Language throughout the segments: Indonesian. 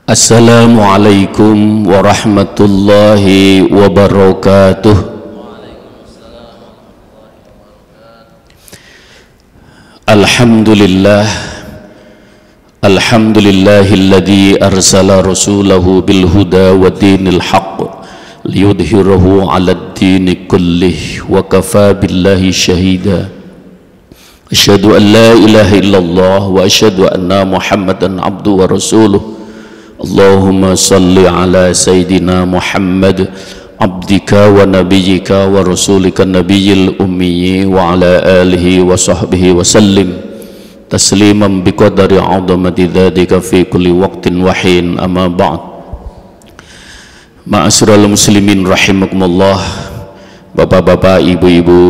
Assalamualaikum warahmatullahi wabarakatuh. Alhamdulillah, alhamdulillahilladzi arsala rasulahu bil huda wa dinil haqq liyudhhirahu 'alad dini kullih wa kafa billahi syahida. Asyhadu an la ilaha illallah wa asyhadu anna Muhammadan abduhu wa rasuluh. Allahumma salli ala Sayyidina Muhammad abdika wa nabiyyika wa rasulika nabiyil ummi wa ala alihi wa sahbihi wa sallim tasliman biqadari 'azamati dzalika fi kulli waqtin wa hin, amma ba'd. Ma'asyiral muslimin rahimakumullah, bapak-bapak, ibu-ibu,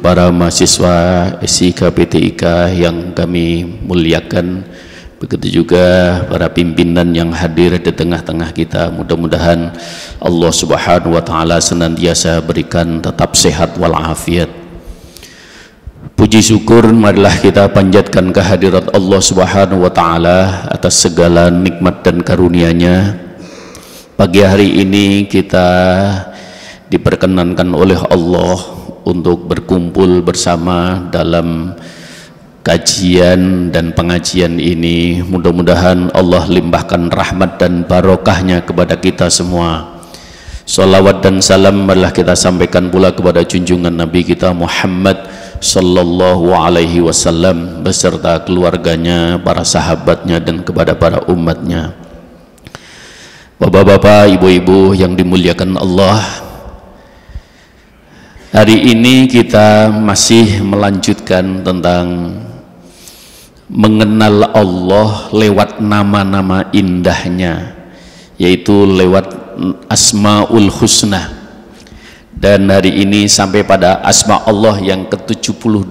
para mahasiswa SIK PTIK yang kami muliakan, begitu juga para pimpinan yang hadir di tengah-tengah kita. Mudah-mudahan Allah Subhanahu wa taala senantiasa berikan tetap sehat walafiat. Puji syukur marilah kita panjatkan kehadirat Allah Subhanahu wa taala atas segala nikmat dan karunia-Nya. Pagi hari ini kita diperkenankan oleh Allah untuk berkumpul bersama dalam kajian dan pengajian ini. Mudah-mudahan Allah limpahkan rahmat dan barokahnya kepada kita semua. Salawat dan salam marilah kita sampaikan pula kepada junjungan Nabi kita Muhammad sallallahu alaihi wasallam beserta keluarganya, para sahabatnya, dan kepada para umatnya. Bapak-bapak, ibu-ibu yang dimuliakan Allah, hari ini kita masih melanjutkan tentang mengenal Allah lewat nama-nama indahnya, yaitu lewat Asmaul Husna. Dan hari ini sampai pada asma Allah yang ke-72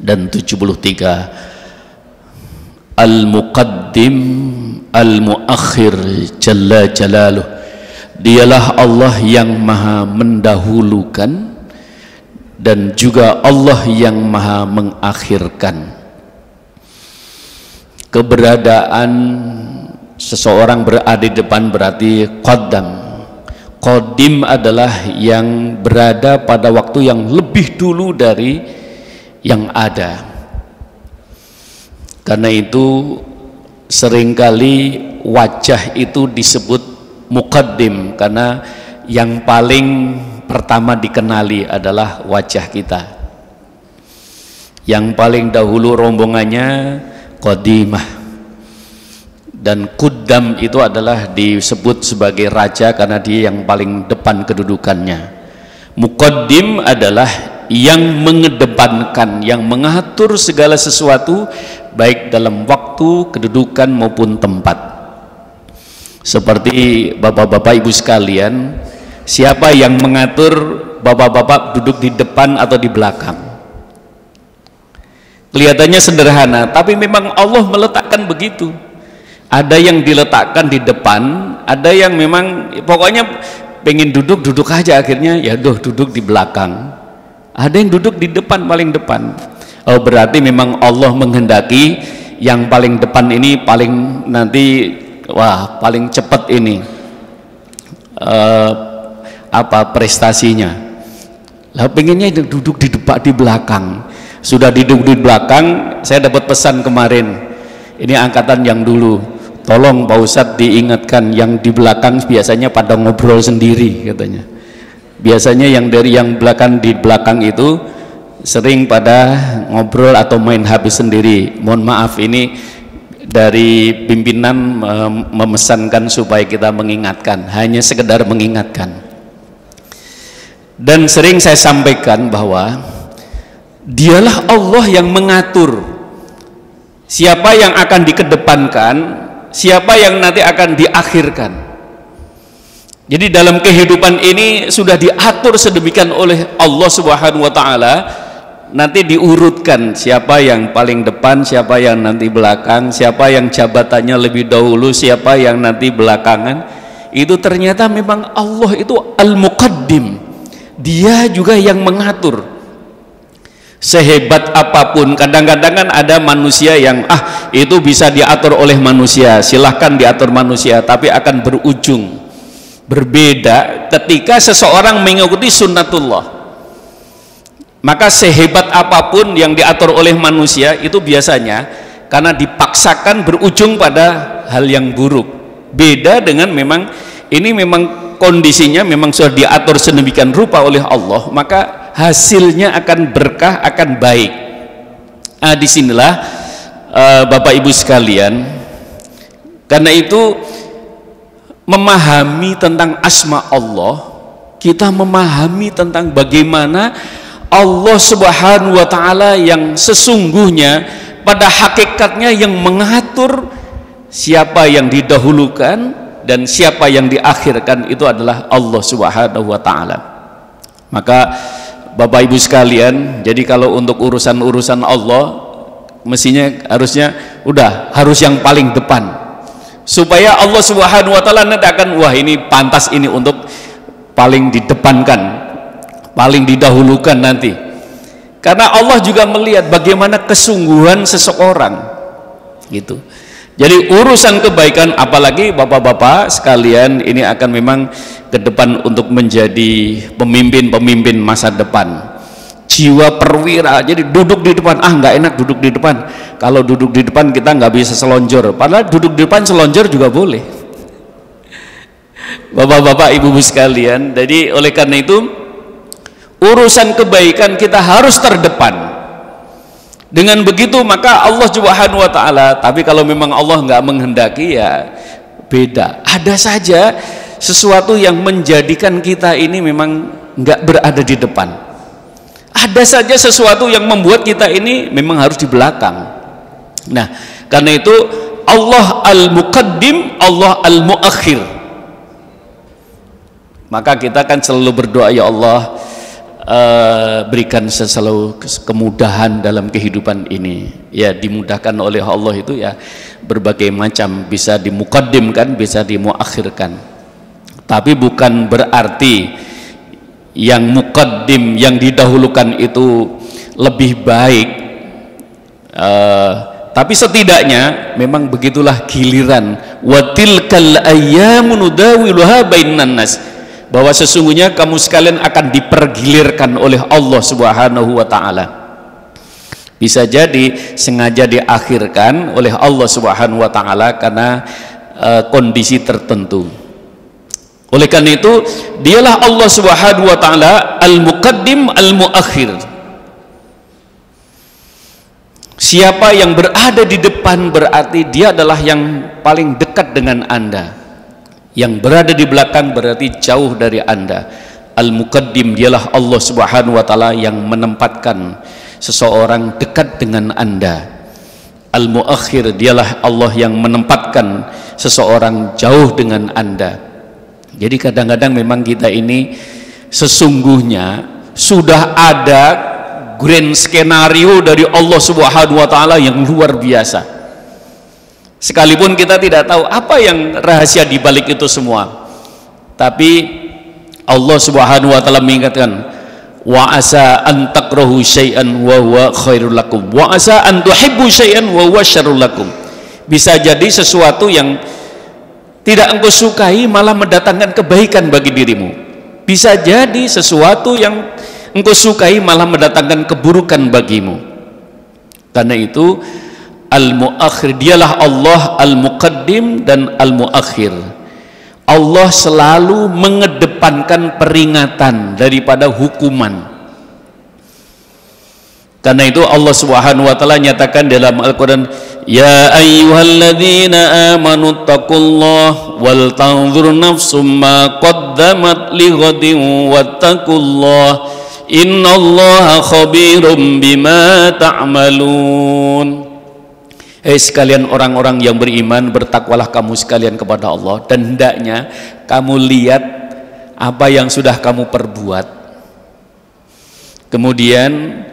dan 73. Al-Muqaddim Al-Muakhir Jalla Jalaluh. Dialah Allah yang maha mendahulukan dan juga Allah yang maha mengakhirkan. Keberadaan seseorang berada di depan berarti qaddam. Qadim adalah yang berada pada waktu yang lebih dulu dari yang ada. Karena itu seringkali wajah itu disebut muqaddim, karena yang paling pertama dikenali adalah wajah kita. Yang paling dahulu rombongannya qadimah, dan kuddam itu adalah disebut sebagai raja karena dia yang paling depan kedudukannya. Muqaddim adalah yang mengedepankan, yang mengatur segala sesuatu baik dalam waktu, kedudukan maupun tempat. Seperti bapak-bapak ibu sekalian, siapa yang mengatur bapak-bapak duduk di depan atau di belakang? Kelihatannya sederhana, tapi memang Allah meletakkan begitu. Ada yang diletakkan di depan, ada yang memang pokoknya pengen duduk aja, akhirnya ya duduk di belakang. Ada yang duduk di depan, paling depan. Oh, berarti memang Allah menghendaki yang paling depan ini paling nanti, wah, paling cepat ini prestasinya. Lah pengennya duduk di depan, di belakang. Sudah duduk di belakang, saya dapat pesan kemarin, ini angkatan yang dulu, tolong Pak Ustadz diingatkan yang di belakang biasanya pada ngobrol sendiri katanya. Biasanya yang dari yang belakang di belakang itu sering pada ngobrol atau main HP sendiri. Mohon maaf, ini dari pimpinan memesankan supaya kita mengingatkan, hanya sekedar mengingatkan. Dan sering saya sampaikan bahwa dialah Allah yang mengatur siapa yang akan dikedepankan, siapa yang nanti akan diakhirkan. Jadi dalam kehidupan ini sudah diatur sedemikian oleh Allah Subhanahu wa taala. Nanti diurutkan siapa yang paling depan, siapa yang nanti belakang, siapa yang jabatannya lebih dahulu, siapa yang nanti belakangan. Itu ternyata memang Allah itu Al-Muqaddim. Dia juga yang mengatur. Sehebat apapun, kadang-kadang kan ada manusia yang itu bisa diatur oleh manusia, silahkan diatur manusia, tapi akan berujung berbeda ketika seseorang mengikuti sunnatullah. Maka sehebat apapun yang diatur oleh manusia itu biasanya karena dipaksakan berujung pada hal yang buruk. Beda dengan memang ini memang kondisinya memang sudah diatur sedemikian rupa oleh Allah, maka hasilnya akan berkah, akan baik. Disinilah Bapak Ibu sekalian, karena itu memahami tentang asma Allah, kita memahami tentang bagaimana Allah Subhanahu wa Ta'ala yang sesungguhnya pada hakikatnya yang mengatur siapa yang didahulukan dan siapa yang diakhirkan itu adalah Allah Subhanahu wa Ta'ala. Maka Bapak Ibu sekalian, jadi kalau untuk urusan-urusan Allah mestinya harusnya harus yang paling depan, supaya Allah Subhanahu wa Ta'ala nanti akan wah ini pantas ini untuk paling didepankan, paling didahulukan nanti. Karena Allah juga melihat bagaimana kesungguhan seseorang gitu. Jadi urusan kebaikan, apalagi bapak-bapak sekalian, ini akan memang ke depan untuk menjadi pemimpin-pemimpin masa depan. Jiwa perwira, jadi duduk di depan, nggak enak duduk di depan. Kalau duduk di depan kita nggak bisa selonjor, padahal duduk di depan selonjor juga boleh. Bapak-bapak, ibu-ibu sekalian, jadi oleh karena itu urusan kebaikan kita harus terdepan. Dengan begitu maka Allah Subhanahu wa Ta'ala, tapi kalau memang Allah nggak menghendaki ya beda. Ada saja sesuatu yang menjadikan kita ini memang nggak berada di depan. Ada saja sesuatu yang membuat kita ini memang harus di belakang. Nah, karena itu Allah al-muqaddim, Allah al-muakhir. Maka kita kan selalu berdoa, ya Allah, berikan selalu kemudahan dalam kehidupan ini. Ya, dimudahkan oleh Allah itu ya berbagai macam, bisa dimuqaddimkan, bisa dimuakhirkan. Tapi bukan berarti yang muqaddim, yang didahulukan itu lebih baik. Tapi setidaknya memang begitulah giliran. Wa tilkal ayyamu nudawiluha bainan nas, bahwa sesungguhnya kamu sekalian akan dipergilirkan oleh Allah Subhanahu wa Ta'ala. Bisa jadi sengaja diakhirkan oleh Allah Subhanahu wa Ta'ala karena kondisi tertentu. Oleh karena itu dialah Allah Subhanahu wa Ta'ala al-muqaddim al-muakhir. Siapa yang berada di depan berarti dia adalah yang paling dekat dengan Anda. Yang berada di belakang berarti jauh dari Anda. Al-muqaddim dialah Allah Subhanahu wa Ta'ala yang menempatkan seseorang dekat dengan Anda. Al-muakhir dialah Allah yang menempatkan seseorang jauh dengan Anda. Jadi kadang-kadang memang kita ini sesungguhnya sudah ada grand skenario dari Allah Subhanahu wa Ta'ala yang luar biasa. Sekalipun kita tidak tahu apa yang rahasia di balik itu semua, tapi Allah Subhanahu wa Ta'ala mengingatkan, wa asa an takrahu syai'an wa huwa khairul lakum wa asa an tuhibbu syai'an wa huwa syarrul lakum. Bisa jadi sesuatu yang tidak engkau sukai malah mendatangkan kebaikan bagi dirimu. Bisa jadi sesuatu yang engkau sukai malah mendatangkan keburukan bagimu. Karena itu al-muakhir dialah Allah al-muqaddim dan al-muakhir. Allah selalu mengedepankan peringatan daripada hukuman. Karena itu Allah Subhanahu wa Ta'ala nyatakan dalam Al-Quran, ya ayyuhalladzina amanu taqullaha wal tanzur nafsum ma qaddamat lighadin wattaqullaha innallaha khabirum bima ta'malun. Hei sekalian orang-orang yang beriman, bertakwalah kamu sekalian kepada Allah, dan hendaknya kamu lihat apa yang sudah kamu perbuat. Kemudian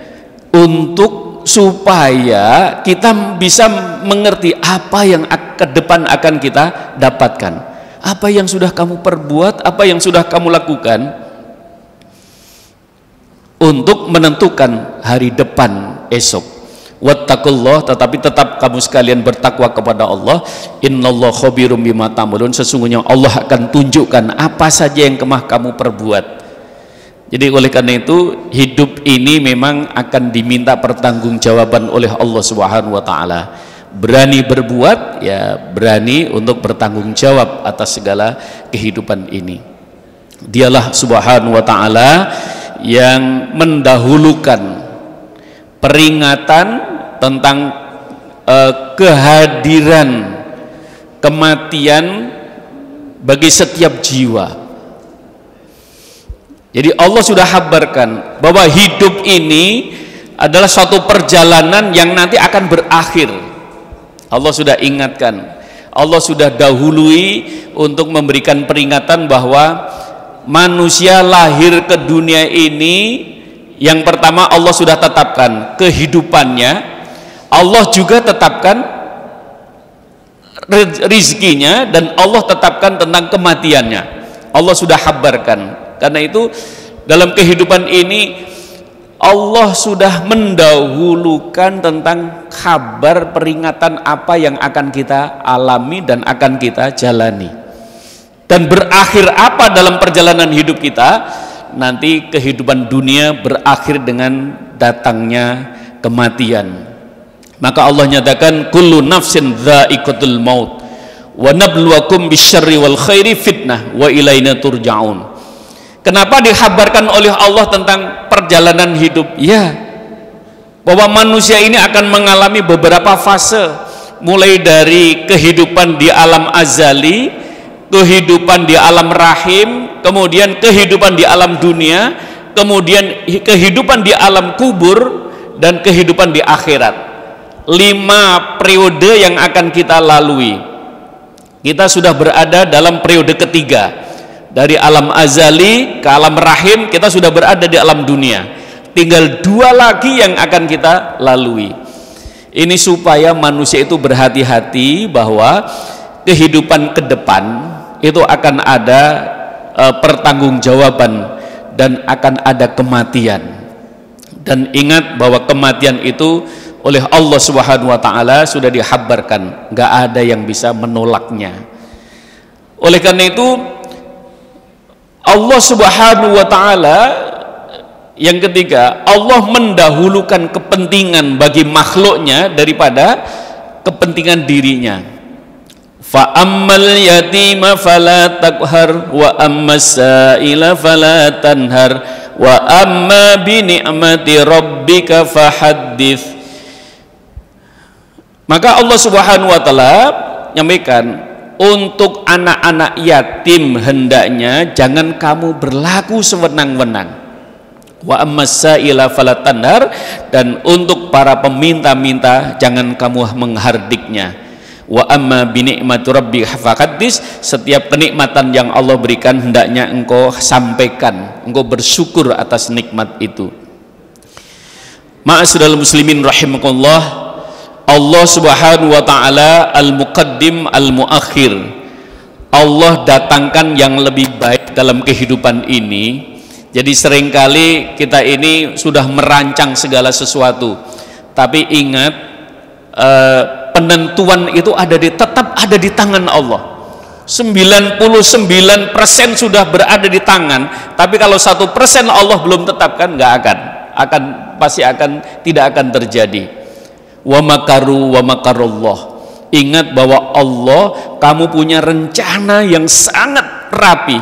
untuk supaya kita bisa mengerti apa yang ke depan akan kita dapatkan. Apa yang sudah kamu perbuat, apa yang sudah kamu lakukan, untuk menentukan hari depan esok. Wattaqullah, tetapi tetap kamu sekalian bertakwa kepada Allah. Innallaha khabirum bima ta'malun, sesungguhnya Allah akan tunjukkan apa saja yang kemah kamu perbuat. Jadi oleh karena itu hidup ini memang akan diminta pertanggungjawaban oleh Allah Subhanahu wa taala. Berani berbuat, ya berani untuk bertanggung jawab atas segala kehidupan ini. Dialah Subhanahu wa taala yang mendahulukan peringatan tentang kehadiran kematian bagi setiap jiwa. Jadi Allah sudah kabarkan bahwa hidup ini adalah suatu perjalanan yang nanti akan berakhir. Allah sudah ingatkan, Allah sudah dahului untuk memberikan peringatan bahwa manusia lahir ke dunia ini, yang pertama Allah sudah tetapkan kehidupannya, Allah juga tetapkan rizkinya, dan Allah tetapkan tentang kematiannya. Allah sudah kabarkan. Karena itu dalam kehidupan ini Allah sudah mendahulukan tentang kabar peringatan apa yang akan kita alami dan akan kita jalani. Dan berakhir apa dalam perjalanan hidup kita? Nanti kehidupan dunia berakhir dengan datangnya kematian. Maka Allah nyatakan kullu nafsin dha'iqatul maut wa nabluwakum bisyarri wal khairi fitnah wa ilaina turja'un. Kenapa dikhabarkan oleh Allah tentang perjalanan hidup? Ya, bahwa manusia ini akan mengalami beberapa fase, mulai dari kehidupan di alam azali, kehidupan di alam rahim, kemudian kehidupan di alam dunia, kemudian kehidupan di alam kubur, dan kehidupan di akhirat. 5 periode yang akan kita lalui. Kita sudah berada dalam periode ketiga. Dari alam azali ke alam rahim, kita sudah berada di alam dunia. Tinggal 2 lagi yang akan kita lalui. Ini supaya manusia itu berhati-hati bahwa kehidupan ke depan itu akan ada pertanggungjawaban dan akan ada kematian. Dan ingat bahwa kematian itu oleh Allah Subhanahu wa taala sudah dikhabarkan, nggak ada yang bisa menolaknya. Oleh karena itu Allah Subhanahu wa taala yang ketiga, Allah mendahulukan kepentingan bagi makhluknya daripada kepentingan dirinya. Fa ammal yatima fala taqhar wa ammas sa'ila fala tanhar wa amma bi ni'mati rabbika fahaddits. Maka Allah Subhanahu wa taala nyampaikan, untuk anak-anak yatim hendaknya jangan kamu berlaku sewenang-wenang. Wa ammas sa'ila fala tanhar, dan untuk para peminta-minta jangan kamu menghardiknya. Wa amma bi ni'mati rabbika fahaddits, setiap kenikmatan yang Allah berikan hendaknya engkau sampaikan, engkau bersyukur atas nikmat itu. Ma'asyiral muslimin rahimakumullah, Allah Subhanahu wa taala al-muqaddim al-muakhir. Allah datangkan yang lebih baik dalam kehidupan ini. Jadi seringkali kita ini sudah merancang segala sesuatu, tapi ingat penentuan itu tetap ada di tangan Allah. 99% sudah berada di tangan, tapi kalau 1% Allah belum tetapkan, tidak akan terjadi. Wa makaru wa makarullah. Ingat bahwa Allah, kamu punya rencana yang sangat rapi.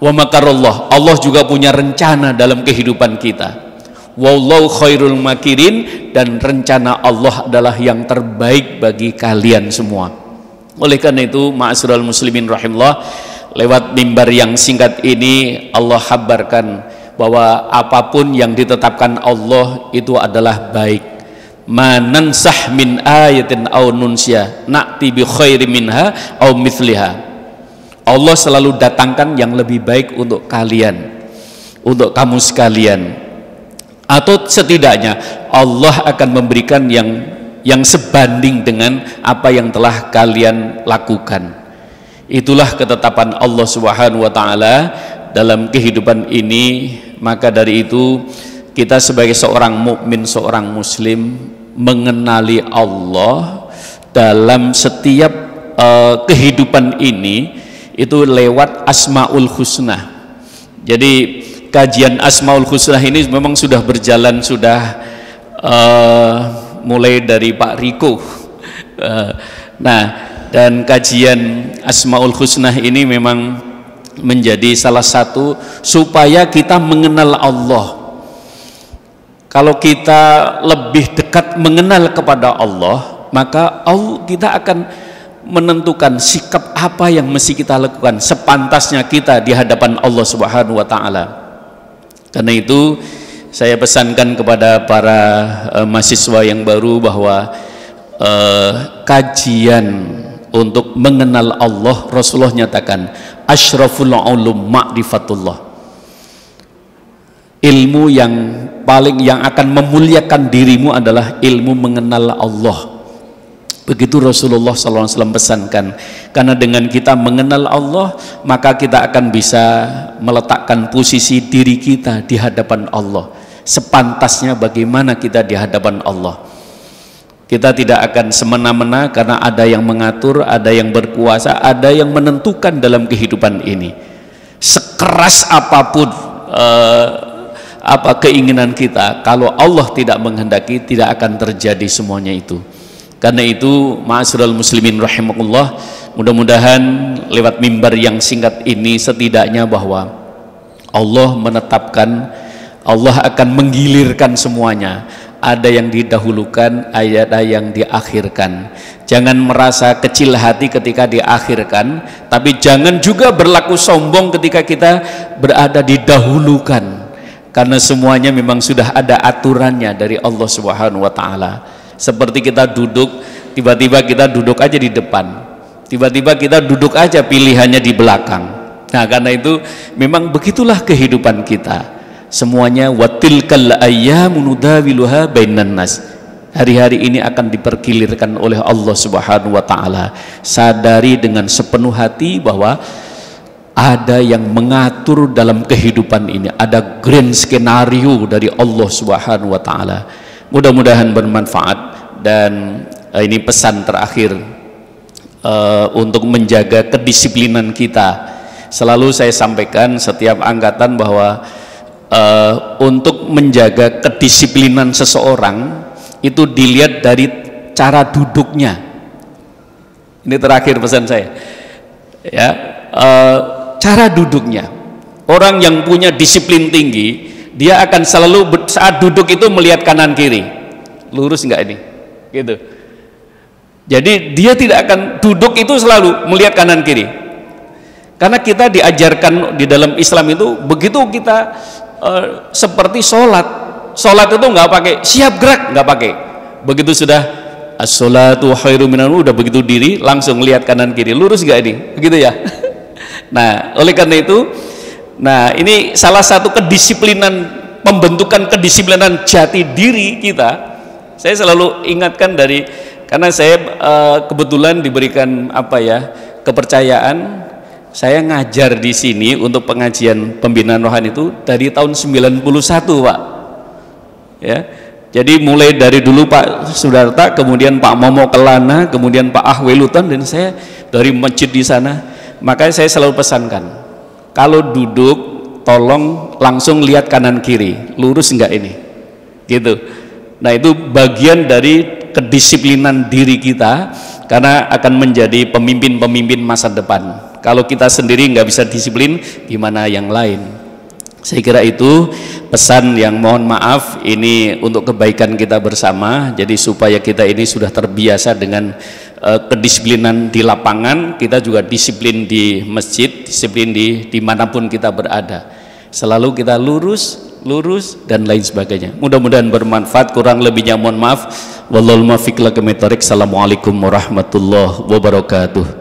Wa makarullah, Allah juga punya rencana dalam kehidupan kita. Wallahu khairul makirin, dan rencana Allah adalah yang terbaik bagi kalian semua. Oleh karena itu, ma'asyiral muslimin rahimahullah, lewat mimbar yang singkat ini Allah kabarkan bahwa apapun yang ditetapkan Allah itu adalah baik. Manansah min ayatin aw nunsya na'ti bi khairi minha aw mithliha. Allah selalu datangkan yang lebih baik untuk kalian, untuk kamu sekalian, atau setidaknya Allah akan memberikan yang sebanding dengan apa yang telah kalian lakukan. Itulah ketetapan Allah Subhanahu wa taala dalam kehidupan ini. Maka dari itu kita sebagai seorang mukmin, seorang muslim mengenali Allah dalam setiap kehidupan ini itu lewat Asmaul Husna. Jadi kajian Asmaul Husna ini memang sudah berjalan, sudah mulai dari Pak Riko. Nah, dan kajian Asmaul Husna ini memang menjadi salah satu supaya kita mengenal Allah. Kalau kita lebih dekat mengenal kepada Allah, maka kita akan menentukan sikap apa yang mesti kita lakukan sepantasnya kita di hadapan Allah Subhanahu wa taala. Karena itu saya pesankan kepada para mahasiswa yang baru bahwa kajian untuk mengenal Allah, Rasulullah nyatakan asyraful ulum ma'rifatullah. Ilmu yang akan memuliakan dirimu adalah ilmu mengenal Allah. Begitu Rasulullah SAW pesankan. Karena dengan kita mengenal Allah, maka kita akan bisa meletakkan posisi diri kita di hadapan Allah, sepantasnya bagaimana kita di hadapan Allah. Kita tidak akan semena-mena, karena ada yang mengatur, ada yang berkuasa, ada yang menentukan dalam kehidupan ini. Sekeras apapun apa keinginan kita, kalau Allah tidak menghendaki, tidak akan terjadi semuanya itu. Karena itu ma'asyiral muslimin rahimakumullah, mudah-mudahan lewat mimbar yang singkat ini setidaknya bahwa Allah menetapkan, Allah akan menggilirkan semuanya. Ada yang didahulukan, ada yang diakhirkan. Jangan merasa kecil hati ketika diakhirkan, tapi jangan juga berlaku sombong ketika kita berada didahulukan. Karena semuanya memang sudah ada aturannya dari Allah Subhanahu wa taala. Seperti kita duduk, tiba-tiba kita duduk aja di depan, tiba-tiba kita duduk aja pilihannya di belakang. Nah, karena itu memang begitulah kehidupan kita. Semuanya watilkal ayyamu nudawiluha bainan nas. Hari-hari ini akan dipergilirkan oleh Allah Subhanahu wa taala. Sadari dengan sepenuh hati bahwa ada yang mengatur dalam kehidupan ini, ada grand skenario dari Allah Subhanahu wa taala. Mudah-mudahan bermanfaat. Dan ini pesan terakhir untuk menjaga kedisiplinan kita. Selalu saya sampaikan setiap angkatan bahwa untuk menjaga kedisiplinan seseorang itu dilihat dari cara duduknya. Ini terakhir pesan saya, ya, cara duduknya. Orang yang punya disiplin tinggi, dia akan selalu saat duduk itu melihat kanan kiri, lurus nggak ini, gitu. Jadi dia tidak akan duduk itu selalu melihat kanan kiri, karena kita diajarkan di dalam Islam itu begitu kita seperti sholat itu nggak pakai siap gerak, nggak pakai. Begitu sudah as-sholatu khairum minan nawm, udah begitu diri langsung lihat kanan kiri, lurus nggak ini, begitu ya. Nah, oleh karena itu, nah ini salah satu kedisiplinan, pembentukan kedisiplinan jati diri kita. Saya selalu ingatkan karena saya kebetulan diberikan kepercayaan. Saya ngajar di sini untuk pengajian pembinaan rohani itu dari tahun 91, Pak. Ya. Jadi mulai dari dulu Pak Sudarta, kemudian Pak Momo Kelana, kemudian Pak Ahwelutan, dan saya dari masjid di sana. Makanya saya selalu pesankan, kalau duduk tolong langsung lihat kanan kiri, lurus enggak ini, gitu. Nah, itu bagian dari kedisiplinan diri kita, karena akan menjadi pemimpin-pemimpin masa depan. Kalau kita sendiri nggak bisa disiplin, gimana yang lain? Saya kira itu pesan yang mohon maaf ini untuk kebaikan kita bersama. Jadi supaya kita ini sudah terbiasa dengan kedisiplinan di lapangan, kita juga disiplin di masjid, disiplin dimanapun kita berada. Selalu kita lurus dan lain sebagainya. Mudah-mudahan bermanfaat. Kurang lebihnya mohon maaf. Wallahul muwaffiq. Assalamualaikum warahmatullahi wabarakatuh.